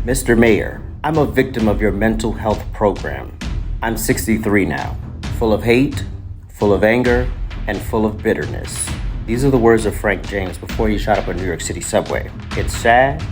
Mr. Mayor, I'm a victim of your mental health program. I'm 63 now, full of hate, full of anger, and full of bitterness. These are the words of Frank James before he shot up a New York City subway. It's sad,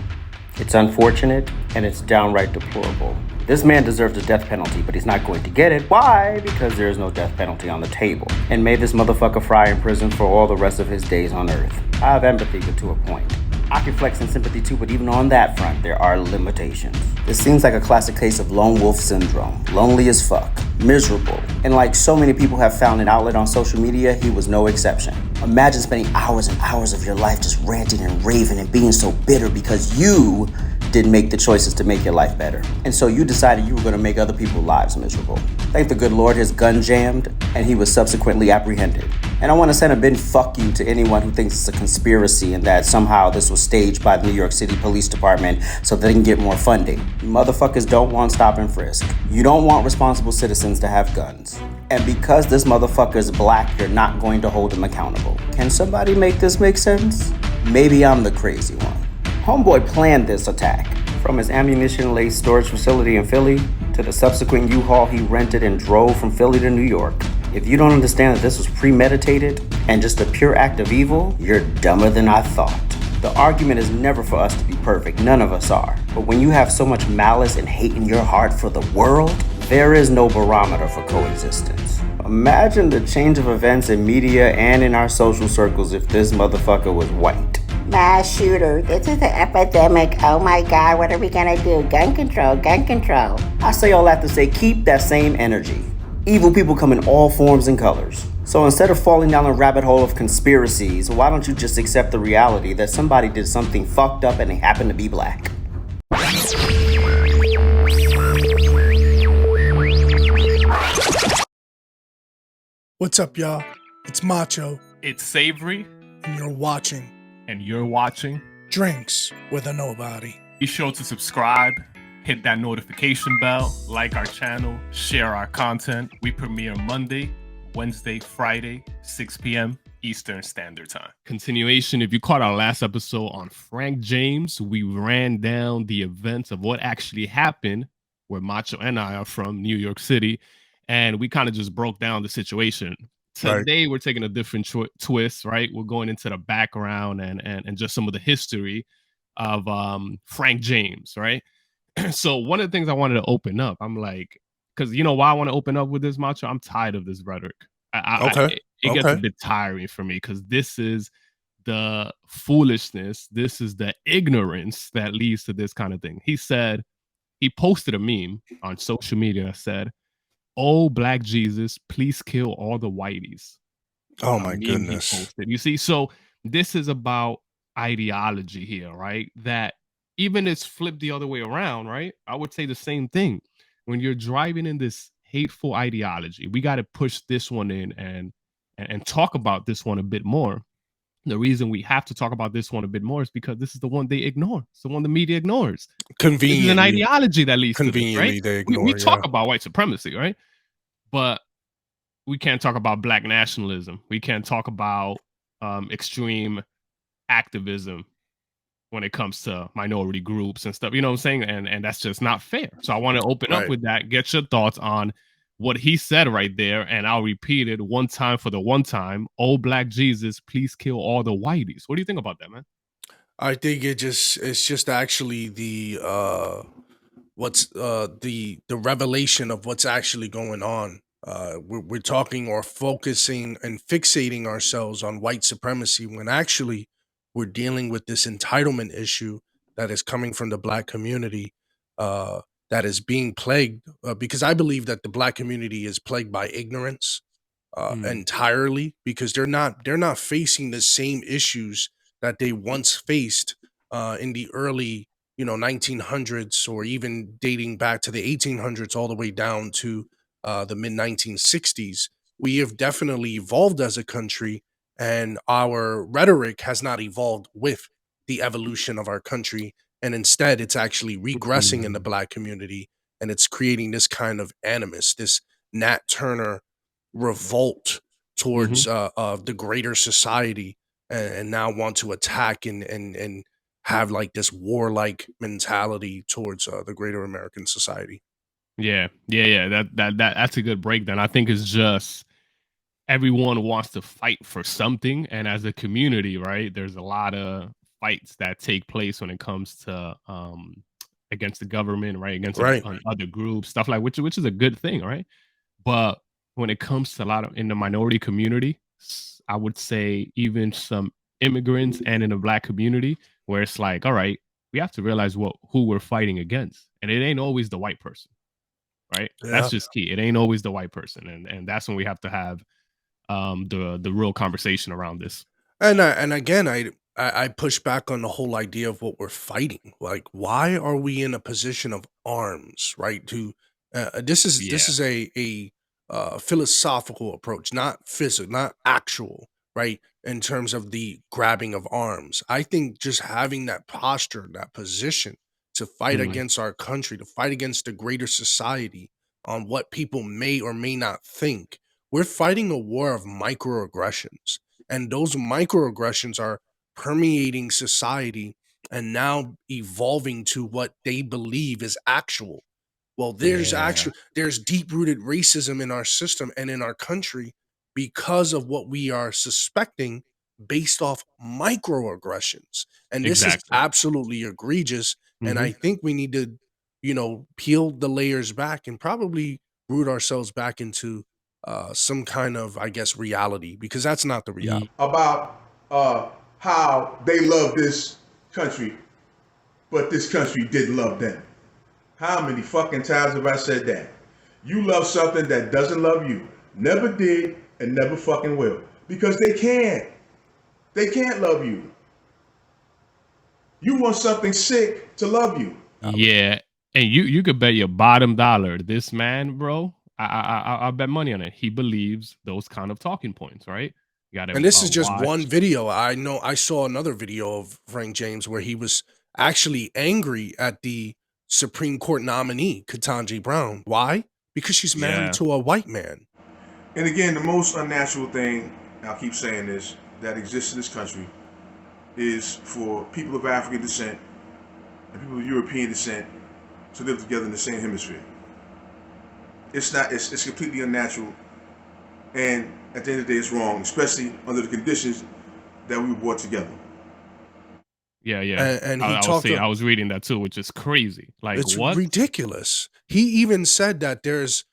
it's unfortunate, and it's downright deplorable. This man deserves a death penalty, but he's not going to get it. Why? Because there is no death penalty on the table. And may this motherfucker fry in prison for all the rest of his days on Earth. I have empathy, but to a point. I can flex in sympathy too, but even on that front, there are limitations. This seems like a classic case of lone wolf syndrome. Lonely as fuck. Miserable. And like so many people have found an outlet on social media, he was no exception. Imagine spending hours and hours of your life just ranting and raving and being so bitter because you didn't make the choices to make your life better. And so you decided you were going to make other people's lives miserable. Thank the good Lord his gun jammed and he was subsequently apprehended. And I want to send a big fuck you to anyone who thinks it's a conspiracy and that somehow this was staged by the New York City Police Department so they can get more funding. You motherfuckers don't want stop and frisk. You don't want responsible citizens to have guns. And because this motherfucker is black, you're not going to hold him accountable. Can somebody make this make sense? Maybe I'm the crazy one. Homeboy planned this attack, from his ammunition-laced storage facility in Philly to the subsequent U-Haul he rented and drove from Philly to New York. If you don't understand that this was premeditated and just a pure act of evil, you're dumber than I thought. The argument is never for us to be perfect, none of us are. But when you have so much malice and hate in your heart for the world, there is no barometer for coexistence. Imagine the change of events in media and in our social circles if this motherfucker was white. Mass shooter. This is an epidemic. Oh my God, what are we gonna do? Gun control, gun control. I say all that to say keep that same energy. Evil people come in all forms and colors. So instead of falling down a rabbit hole of conspiracies, why don't you just accept the reality that somebody did something fucked up and they happen to be black? What's up, y'all? It's Macho, It's Savory, and you're watching and you're watching. Drinks with a Nobody. Be sure to subscribe, hit that notification bell, like our channel, share our content. We premiere Monday, Wednesday, Friday, 6 p.m. Eastern Standard Time. Continuation, if you caught our last episode on Frank James, we ran down the events of what actually happened, where Macho and I are from, New York City, and we kind of just broke down the situation. Today, we're taking a different twist, right? We're going into the background and just some of the history of Frank James, right? So one of the things I wanted to open up, I'm like, because you know why I want to open up with this, Macho? I'm tired of this rhetoric. It gets a bit tiring for me because this is the foolishness. This is the ignorance that leads to this kind of thing. He posted a meme on social media that said, "Oh, Black Jesus, please kill all the whiteys." Oh my goodness. You see, so this is about ideology here, right? That even it's flipped the other way around, right? I would say the same thing. When you're driving in this hateful ideology, we got to push this one in and talk about this one a bit more. The reason we have to talk about this one a bit more is because this is the one they ignore. It's the one the media ignores. Conveniently. This is an ideology that leads to this, right? They ignore, we talk about white supremacy, right? But we can't talk about black nationalism. We can't talk about extreme activism when it comes to minority groups and stuff. You know what I'm saying? And that's just not fair. So I want to open up with that, get your thoughts on what he said right there, and I'll repeat it one time for the one time. "Oh, Black Jesus, please kill all the whiteys." What do you think about that, man? I think it's just actually the revelation of what's actually going on. We're talking or focusing and fixating ourselves on white supremacy when actually we're dealing with this entitlement issue that is coming from the black community, that is being plagued, because I believe that the black community is plagued by ignorance entirely, because they're not facing the same issues that they once faced in the early 1900s, or even dating back to the 1800s all the way down to the mid 1960s. We have definitely evolved as a country, and our rhetoric has not evolved with the evolution of our country. And instead, it's actually regressing in the black community, and it's creating this kind of animus, this Nat Turner revolt towards the greater society, and now want to attack and have like this warlike mentality towards the greater American society. Yeah, that's a good breakdown. I think it's just everyone wants to fight for something, and as a community, right, there's a lot of fights that take place when it comes to against the government, right, against Right. other groups, stuff like which is a good thing, right? But when it comes to a lot of in the minority community, I would say even some immigrants and in the black community, where it's like, all right, we have to realize who we're fighting against, and it ain't always the white person, right? Yeah. That's just key. It ain't always the white person, and that's when we have to have the real conversation around this. And again, I push back on the whole idea of what we're fighting. Like, why are we in a position of arms, right? To this is a philosophical approach, not physical, not actual, right? In terms of the grabbing of arms, I think just having that posture, that position to fight Mhm. against our country, to fight against the greater society on what people may or may not think. We're fighting a war of microaggressions, and those microaggressions are permeating society and now evolving to what they believe is actual. Well, Yeah, there's deep-rooted racism in our system and in our country because of what we are suspecting based off microaggressions. And this is exactly. absolutely egregious. And Mhm. I think we need to, peel the layers back and probably root ourselves back into some kind of, I guess, reality, because that's not the reality. About how they love this country, but this country didn't love them. How many fucking times have I said that? You love something that doesn't love you. Never did and never fucking will. Because they can't. They can't love you. You want something sick to love you. Yeah, and you could bet your bottom dollar this man, bro. I bet money on it. He believes those kind of talking points, right? You got to And this is just watch. one video. I know I saw another video of Frank James where he was actually angry at the Supreme Court nominee, Ketanji Brown. Why? Because she's married Yeah, to a white man. And again, the most unnatural thing, I'll keep saying this, that exists in this country is for people of African descent and people of European descent to live together in the same hemisphere. It's not. It's completely unnatural, and at the end of the day, it's wrong, especially under the conditions that we were brought together. yeah. And he I was talked saying, to, I was reading that too, which is crazy. Like it's what? ridiculous. He even said that there's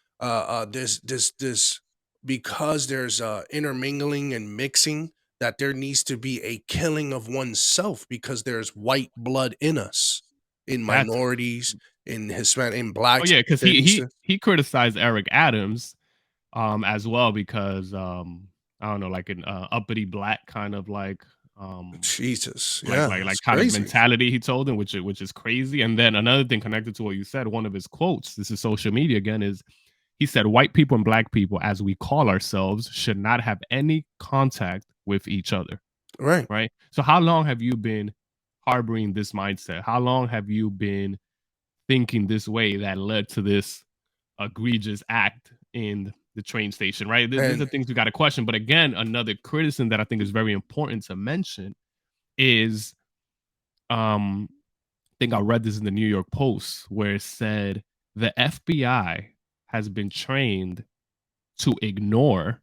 this because there's intermingling and mixing, that there needs to be a killing of oneself because there's white blood in us, in That's minorities, in Hispanic, in oh blacks. yeah, because There needs to he criticized Eric Adams as well because I don't know, like an uppity black kind of um Jesus, yeah, like it's kind of crazy. mentality he told him, which is crazy. And then another thing connected to what you said, one of his quotes, this is social media again, is he said, white people and black people, as we call ourselves, should not have any contact with each other. Right. Right. So how long have you been harboring this mindset? How long have you been thinking this way that led to this egregious act in the train station? Right. These are And things we got to question. But again, another criticism that I think is very important to mention is I think I read this in the New York Post where it said the FBI has been trained to ignore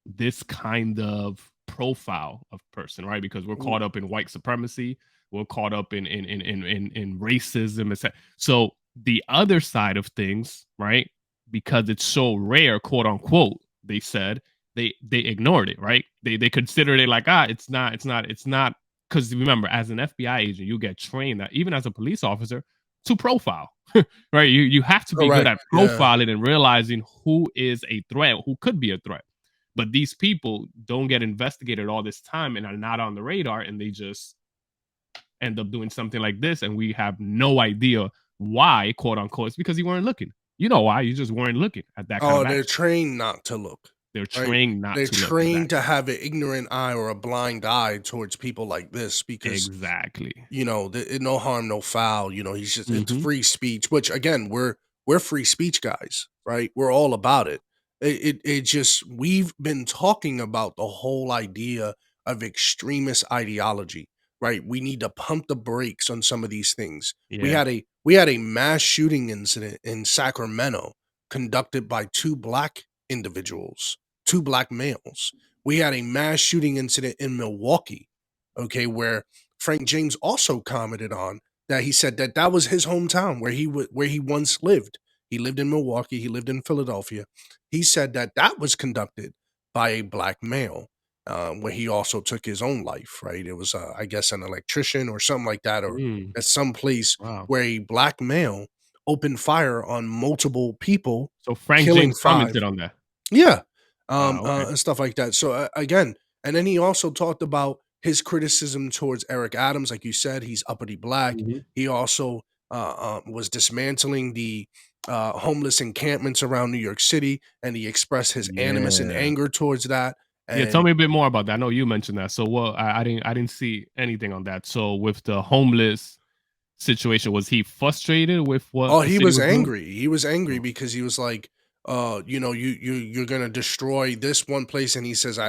this kind of profile of person, right? Because we're caught up in white supremacy, we're caught up in racism, etc. So the other side of things, right? Because it's so rare, quote unquote, they said they ignored it, right? They considered it like it's not because remember, as an FBI agent, you get trained that even as a police officer to profile, right? You have to be good correct. at Yeah. profiling and realizing who is a threat, who could be a threat. But these people don't get investigated all this time and are not on the radar, and they just end up doing something like this, and we have no idea why, quote unquote. It's because you weren't looking. You know why? You just weren't looking at that kind Oh, of they're action. trained not to look, They're right? trained not They're to look. trained to Exactly. have an ignorant eye or a blind eye towards people like this because, Exactly. no harm, no foul. He's just, it's Mm-hmm. free speech, which again, we're free speech guys, right? We're all about it. It just, we've been talking about the whole idea of extremist ideology, right? We need to pump the brakes on some of these things. We Yeah. had a mass shooting incident in Sacramento conducted by two black individuals, two black males. We had a mass shooting incident in Milwaukee, okay, where Frank James also commented on that. He said that that was his hometown where he once lived. He lived in Milwaukee, he lived in Philadelphia. He said that that was conducted by a black male, where he also took his own life, right? It was, I guess, an electrician or something like that, or Mm, at some place wow. where a black male opened fire on multiple people, So Frank killing James 5. commented on that. Yeah, Okay. and stuff like that. So again, and then he also talked about his criticism towards Eric Adams, like you said, he's uppity black. Mhm. He also was dismantling the homeless encampments around New York City, and he expressed his animus and Yeah. anger towards that. Yeah, tell And me a bit more about that. I know you mentioned that. So what I didn't see anything on that. So with the homeless situation, was he frustrated with what oh, the he city was was doing? angry. He was angry Oh. because he was like, you know, you're gonna destroy this one place, and he says,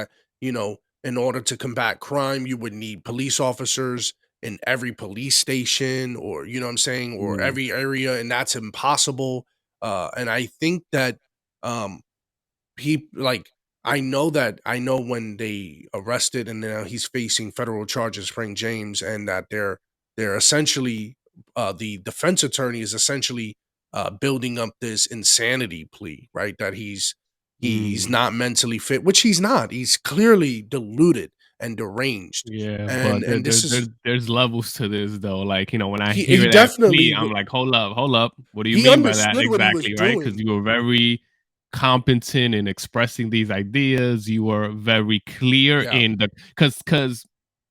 you know, in order to combat crime, you would need police officers in every police station, or you know what I'm saying, or Mm, every area, and that's impossible. And I think that um he like I know when they arrested and now he's facing federal charges, Frank James, and that they're essentially the defense attorney is essentially building up this insanity plea, right? That he's mm. not mentally fit, which he's not. He's clearly deluded and deranged. Yeah, And but and this is there's levels to this though. Like, when I he hear that definitely plea, I'm like, hold up. What do you he mean by that understood what he was exactly, right? Because doing. you were very competent in expressing these ideas. You were very clear Yeah. in the because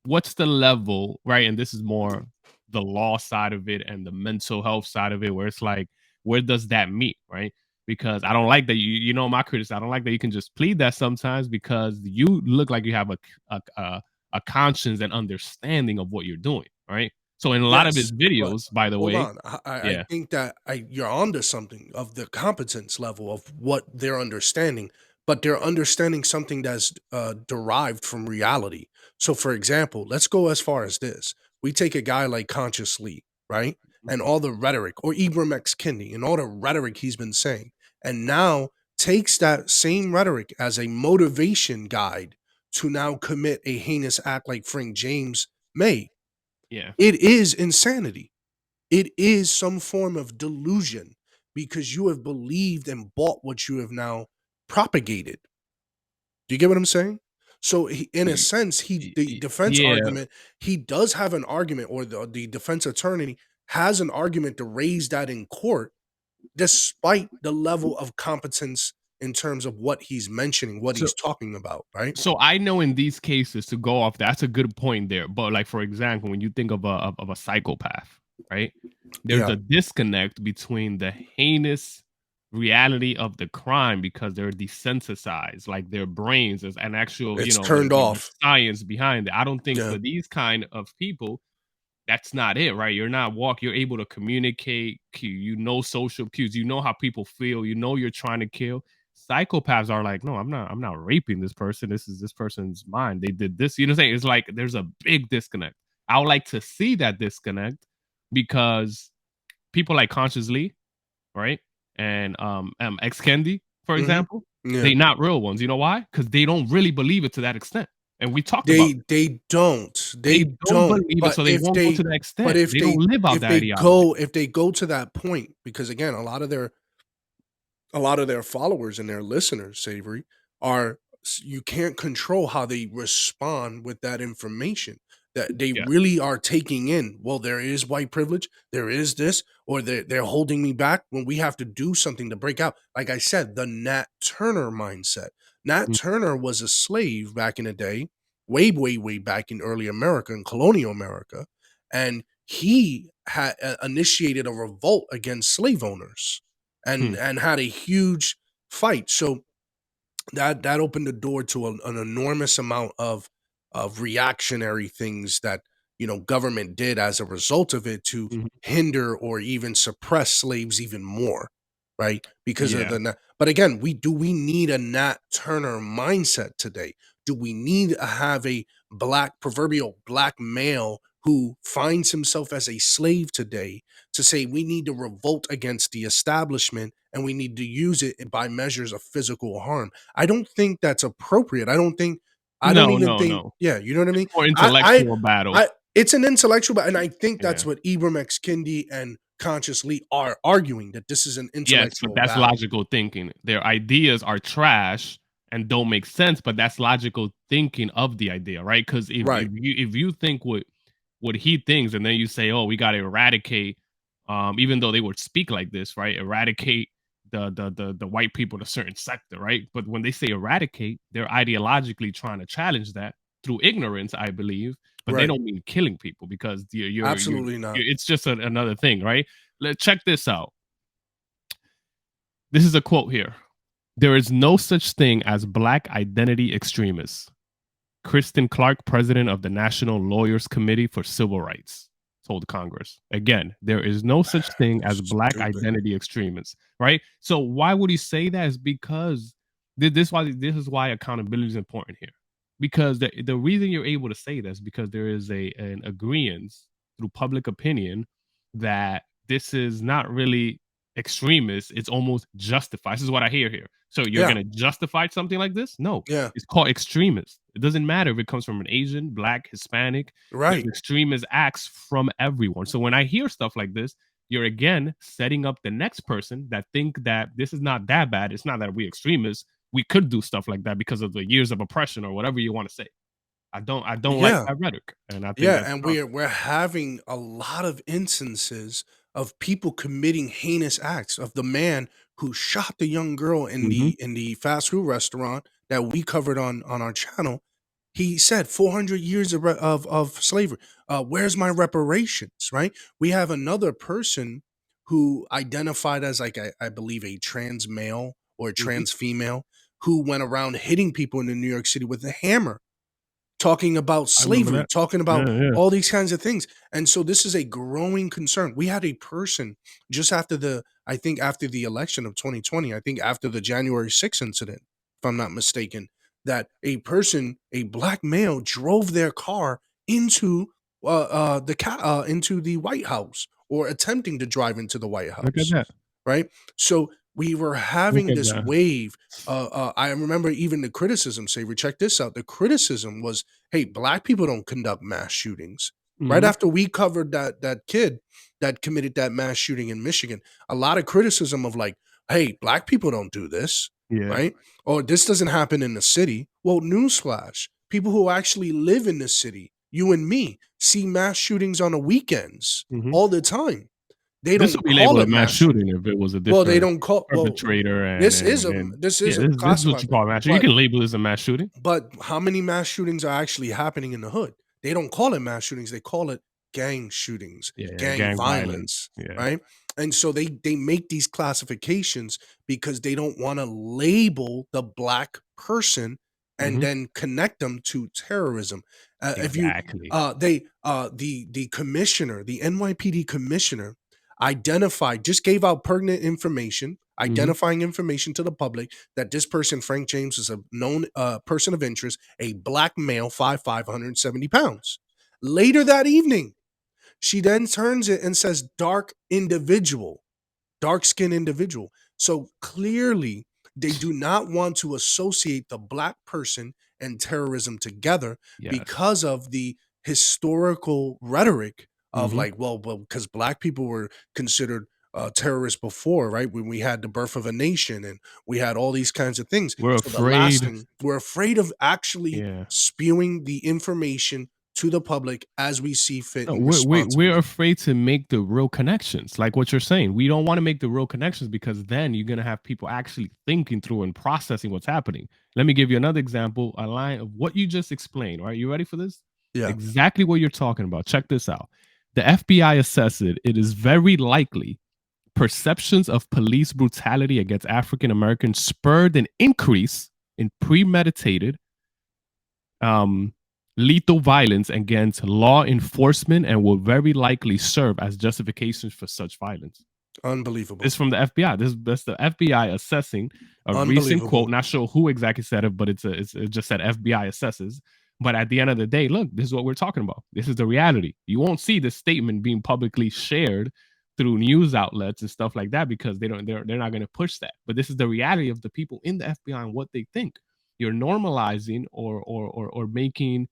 what's the level, right? And this is more the law side of it and the mental health side of it, where it's like, where does that meet, right? Because I don't like that you know my criticism. I don't like that you can just plead that sometimes because you look like you have a conscience and understanding of what you're doing, right? So in a lot of his Yes, but videos, by the hold way, on. I yeah, think that you're onto something of the competence level of what they're understanding, but they're understanding something that's derived from reality. So, for example, let's go as far as this. We take a guy like Conscious Lee, right? And all the rhetoric, or Ibram X. Kendi, and all the rhetoric he's been saying, and now takes that same rhetoric as a motivation guide to now commit a heinous act like Frank James may. yeah. It is insanity. It is some form of delusion because you have believed and bought what you have now propagated. Do you get what I'm saying? So in a Y- sense, the defense yeah. argument, he does have an argument, or the defense attorney has an argument to raise that in court, despite the level of competence in terms of what he's mentioning, what So he's talking about, right? so I know in these cases to go off, that's a good point there. But like for example, when you think of a psychopath, right? There's Yeah, a disconnect between the heinous reality of the crime because they're desensitized, like their brains is an actual, it's the, turned the off. science behind it. I don't think Yeah, for these kind of people, that's not it, right? You're able to communicate, you know social cues, you know how people feel, you know you're trying to kill. Psychopaths are like, no, I'm not raping this person. This is this person's mind. They did this. You know what I'm saying? It's like there's a big disconnect. I would like to see that disconnect because people like Consciously, right? And Ex Kendi, for hmm, example, yeah. they not real ones. You know why? Because they don't really believe it to that extent. And we talked about They they don't don't, believe it, so they won't go to that but extent. They don't live out the ideology. if they go to that point, because again, a lot of their followers and their listeners, Savory, are you can't control how they respond with that information. That they Yeah. really are taking in. Well, there is white privilege, there is this, or they're holding me back when we have to do something to break out. Like I said, the Nat Turner mindset. Nat Mm, Turner was a slave back in the day, way, way, way back in early America, in colonial America, and he had initiated a revolt against slave owners hmm, and had a huge fight. So that opened the door to an enormous amount of reactionary things that government did as a result of it to mhm. hinder or even suppress slaves even more, right? Because of Yeah. but again, we need a Nat Turner mindset today? Do we need to have a proverbial black male who finds himself as a slave today to say we need to revolt against the establishment and we need to use it by measures of physical harm. I don't think that's appropriate. I don't No, even no, think, no. yeah, you know what I It's mean? more I, I, intellectual battle. it's an intellectual, and I think that's Yeah. what Ibram X. Kendi and Conscious Lee are arguing, that this is an Yes, but intellectual that's battle. logical thinking. Their ideas are trash and don't make sense, but that's logical thinking of the idea, right? Because Right. if you think what he thinks, and then you say, "Oh, we got to eradicate," even though they would speak like this, right? Eradicate the white people in a certain sector, right? But when they say eradicate, they're ideologically trying to challenge that through ignorance, I believe. But they Right. don't mean killing people, because Absolutely not. it's just another thing, right? Let's check this out. This is a quote here. "There is no such thing as black identity extremists." Kristen Clark, president of the National Lawyers Committee for Civil Rights, told Congress. Again, there is no such thing as black Stupid. identity extremists, right? So why would he say that? Is because this is why accountability is important here. Because the reason you're able to say this is because there is an agreement through public opinion that this is not really extremist, it's almost justified. This is what I hear here. So you're Yeah. going to justify something like this? No. Yeah. It's called extremist. It doesn't matter if it comes from an Asian, black, Hispanic. Right. There's extremist acts from everyone. So when I hear stuff like this, you're again setting up the next person that think that this is not that bad. It's not that we extremists. We could do stuff like that because of the years of oppression or whatever you want to say. I don't like Yeah. that rhetoric. And I think Yeah, that's and wrong. we're having a lot of instances of people committing heinous acts. Of the man who shot the young girl in Mhm. the fast food restaurant that we covered on our channel. He said 400 years of slavery. Where's my reparations? Right? We have another person who identified as like I believe a trans male or a Mhm. trans female who went around hitting people in New York City with a hammer, talking about I remember slavery, that. talking about Yeah. all these kinds of things. And so this is a growing concern. We had a person just after I think after the election of 2020, I think after the January 6th incident, if I'm not mistaken, that a person, a black male, drove their car into into the White House, or attempting to drive into the White Look at House, that. right? So we were Look having at this that. wave. I remember even the criticism, Savory, check this out. The criticism was, hey, black people don't conduct mass shootings. Right Mhm. after we covered that kid that committed that mass shooting in Michigan, a lot of criticism of like, hey, black people don't do this, Yeah. right? Or this doesn't happen in the city. Well, newsflash, people who actually live in the city, you and me, see mass shootings on the weekends Mhm. all the time. They This don't would be call labeled a it mass mass shooting. shooting if it was a Well, they different don't call perpetrator this is a and this yeah, is a this is what classified, you call a mass shooting. You but can label this a mass shooting. but how many mass shootings are actually happening in the hood? They don't call it mass shootings, they call it gang shootings, Yeah, gang gang violence. violence, Yeah. right? And so they make these classifications because they don't want to label the black person and Mhm. then connect them to terrorism. If you Exactly. the commissioner, the NYPD commissioner, just gave out pertinent information, Mhm. identifying information to the public that this person, Frank James, is a known person of interest, a black male, 5'5", 170 pounds. Later that evening, she then turns it and says dark individual, dark skinned individual. So clearly, they do not want to associate the black person and terrorism together Yes. because of the historical rhetoric of Mhm. like, well, because black people were considered terrorists before, right? When we had the birth of a nation and we had all these kinds of things. We're So the last afraid. thing, we're afraid of actually Yeah. spewing the information to the public as we see fit No, and we're responsibly. afraid to make the real connections, like what you're saying. We don't want to make the real connections because then you're gonna have people actually thinking through and processing what's happening. Let me give you another example, a line of what you just explained. All right, you ready for this? Yeah. Exactly what you're talking about. Check this out. The FBI assessed it is very likely perceptions of police brutality against African Americans spurred an increase in premeditated lethal violence against law enforcement and will very likely serve as justifications for such violence. Unbelievable. This is from the FBI. That's the FBI assessing a recent Unbelievable. quote. Not sure who exactly said it, but it just said FBI assesses. But at the end of the day, look, this is what we're talking about. This is the reality. You won't see this statement being publicly shared through news outlets and stuff like that because they're not going to push that. But this is the reality of the people in the FBI and what they think. You're normalizing or making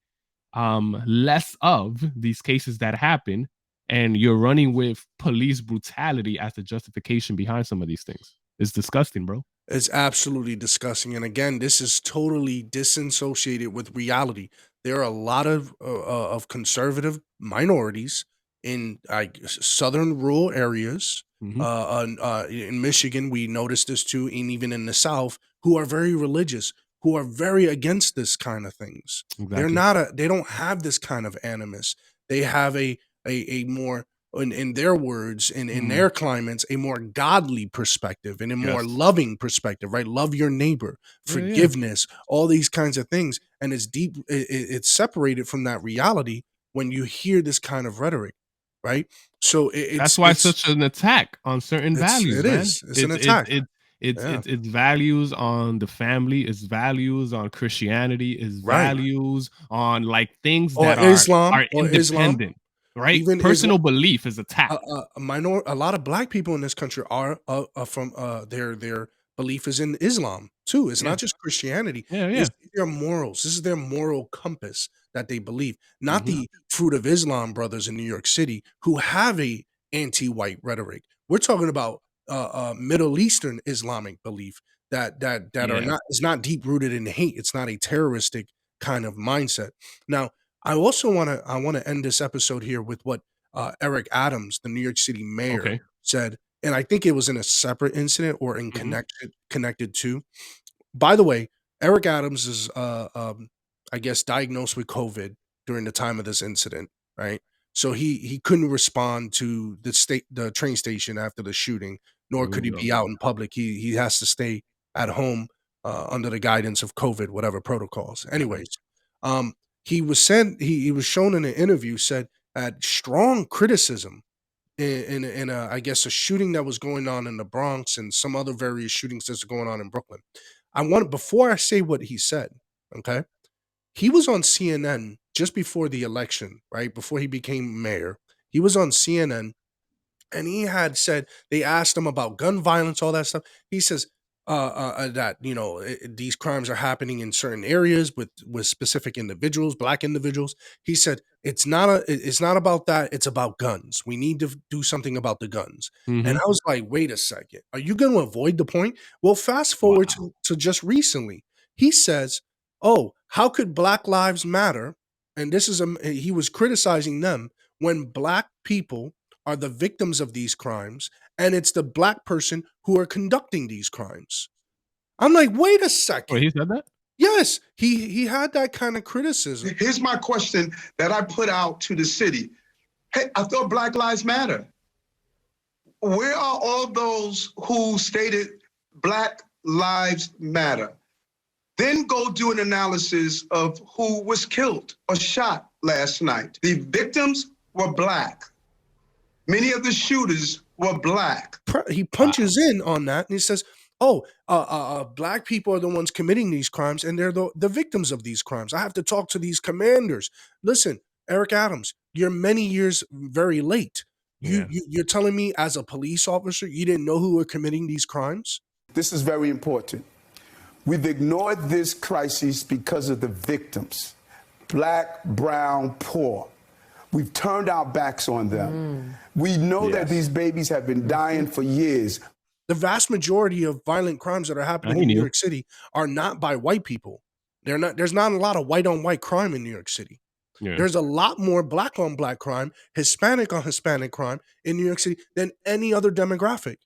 less of these cases that happen, and you're running with police brutality as the justification behind some of these things. It's disgusting, bro. It's absolutely disgusting. And again, this is totally disassociated with reality. There are a lot of conservative minorities in southern rural areas. In Michigan, we noticed this too, and even in the South, who are very religious, who are very against this kind of things. They're Exactly. not they don't have this kind of animus. They have a more, in their words, in their climates, a more godly perspective and a more Yes. loving perspective, right? Love your neighbor, Yeah. forgiveness, all these kinds of things. And it's deep, it's separated from that reality when you hear this kind of rhetoric, right? So That's why it's it's such an attack on certain values, it man. is. It's an attack. Yeah. It's values on the family, it's values on Christianity, it's Right. values on like things Or that Islam, are or Islam. independent, right? Even Personal belief is attacked. a lot of black people in this country are from their belief is in Islam too. It's Yeah. not just Christianity. Yeah, This is their morals. This is their moral compass that they believe. Not the Fruit of Islam brothers in New York City who have a anti-white rhetoric. We're talking about Middle Eastern Islamic belief that are Yeah. not, is not deep rooted in hate. It's not a terroristic kind of mindset. Now, I also want to end this episode here with what Eric Adams, the New York City mayor, Okay. said, and I think it was in a separate incident or in Mhm. connected to. By the way, Eric Adams is, I guess, diagnosed with COVID during the time of this incident, right? So he couldn't respond to the train station after the shooting, nor could he be out in public. He has to stay at home under the guidance of COVID, whatever protocols. Anyways, um, he was shown in an interview, said, had strong criticism in a, I guess, a shooting that was going on in the Bronx and some other various shootings that's going on in Brooklyn. I want, before I say what he said, okay? He was on CNN just before the election, right? Before he became mayor. He was on CNN, and he had said, they asked him about gun violence, all that stuff. He says that, you know, these crimes are happening in certain areas with specific individuals, black individuals. He said it's not about that. It's about guns. We need to do something about the guns. And I was like, wait a second, are you going to avoid the point? Well, fast forward to just recently. He says, oh, how could Black Lives Matter? And this is he was criticizing them when black people are the victims of these crimes, and it's the black person who are conducting these crimes. I'm like, wait a Wait, second. he said that? Yes, he had that kind of criticism. Here's my question that I put out to the city. Hey, I thought Black Lives Matter. Where are all those who stated Black Lives Matter? Then go do an analysis of who was killed or shot last night. The victims were black. Many of the shooters were black. He punches in on that and he says, oh, black people are the ones committing these crimes and they're the victims of these crimes. I have to talk to these commanders. Listen, Eric Adams, you're many years very late. You're telling me as a police officer, you didn't know who were committing these crimes? This is very important. We've ignored this crisis because of the victims, black, brown, poor. We've turned our backs on them. We know that these babies have been dying for years. The vast majority of violent crimes that are happening in New York City are not by white people. There's not a lot of white on white crime in New York City. There's a lot more black on black crime, Hispanic on Hispanic crime in New York City than any other demographic.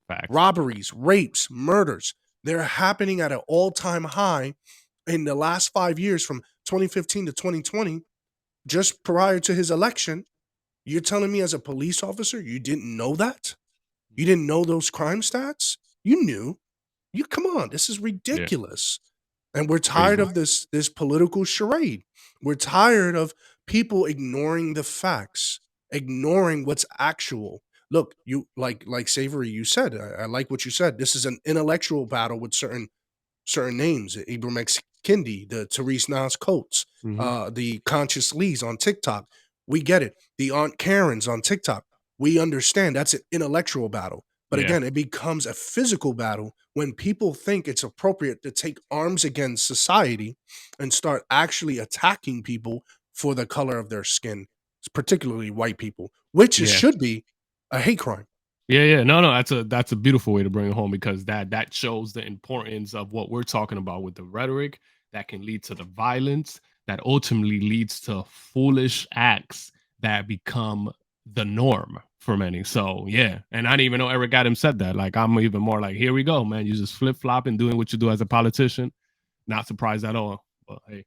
Facts. Robberies, rapes, murders, they're happening at an all-time high in the last 5 years from 2015 to 2020, just prior to his election. You're telling me as a police officer, you didn't know that? You didn't know those crime stats? You knew. Come on, this is ridiculous. And we're tired of this political charade. We're tired of people ignoring the facts, ignoring what's actual. Look, you like Savory, you said, I like what you said. This is an intellectual battle with certain certain names, the Ibram X. Kendi, the Therese Nas Coates, the Conscious Lees on TikTok. We get it. The Aunt Karens on TikTok. We understand that's an intellectual battle. But Yeah. again, it becomes a physical battle when people think it's appropriate to take arms against society and start actually attacking people for the color of their skin, particularly white people, which it Yeah. should be a hate crime. Yeah. No, that's a beautiful way to bring it home, because that shows the importance of what we're talking about with the rhetoric that can lead to the violence that ultimately leads to foolish acts that become the norm for many. So yeah, and I didn't even know Eric Adams said that. Like, I'm even more like, here we go, man. You just flip flopping, doing what you do as a politician. Not surprised at all. But hey.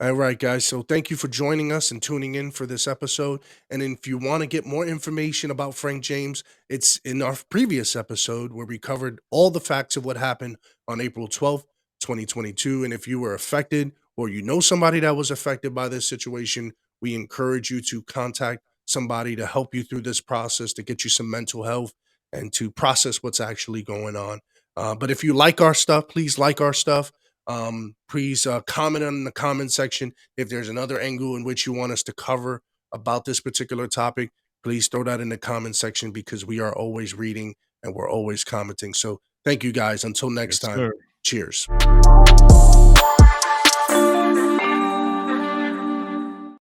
All right, guys. So thank you for joining us and tuning in for this episode. And if you want to get more information about Frank James, it's in our previous episode where we covered all the facts of what happened on April 12th, 2022. And if you were affected or you know somebody that was affected by this situation, we encourage you to contact somebody to help you through this process, to get you some mental health and to process what's actually going on. But if you like our stuff, please like our stuff. Please comment in the comment section if there's another angle in which you want us to cover about this particular topic. Please throw that in the comment section, because we are always reading and we're always commenting. So thank you guys. Until next Yes, time, sir. cheers.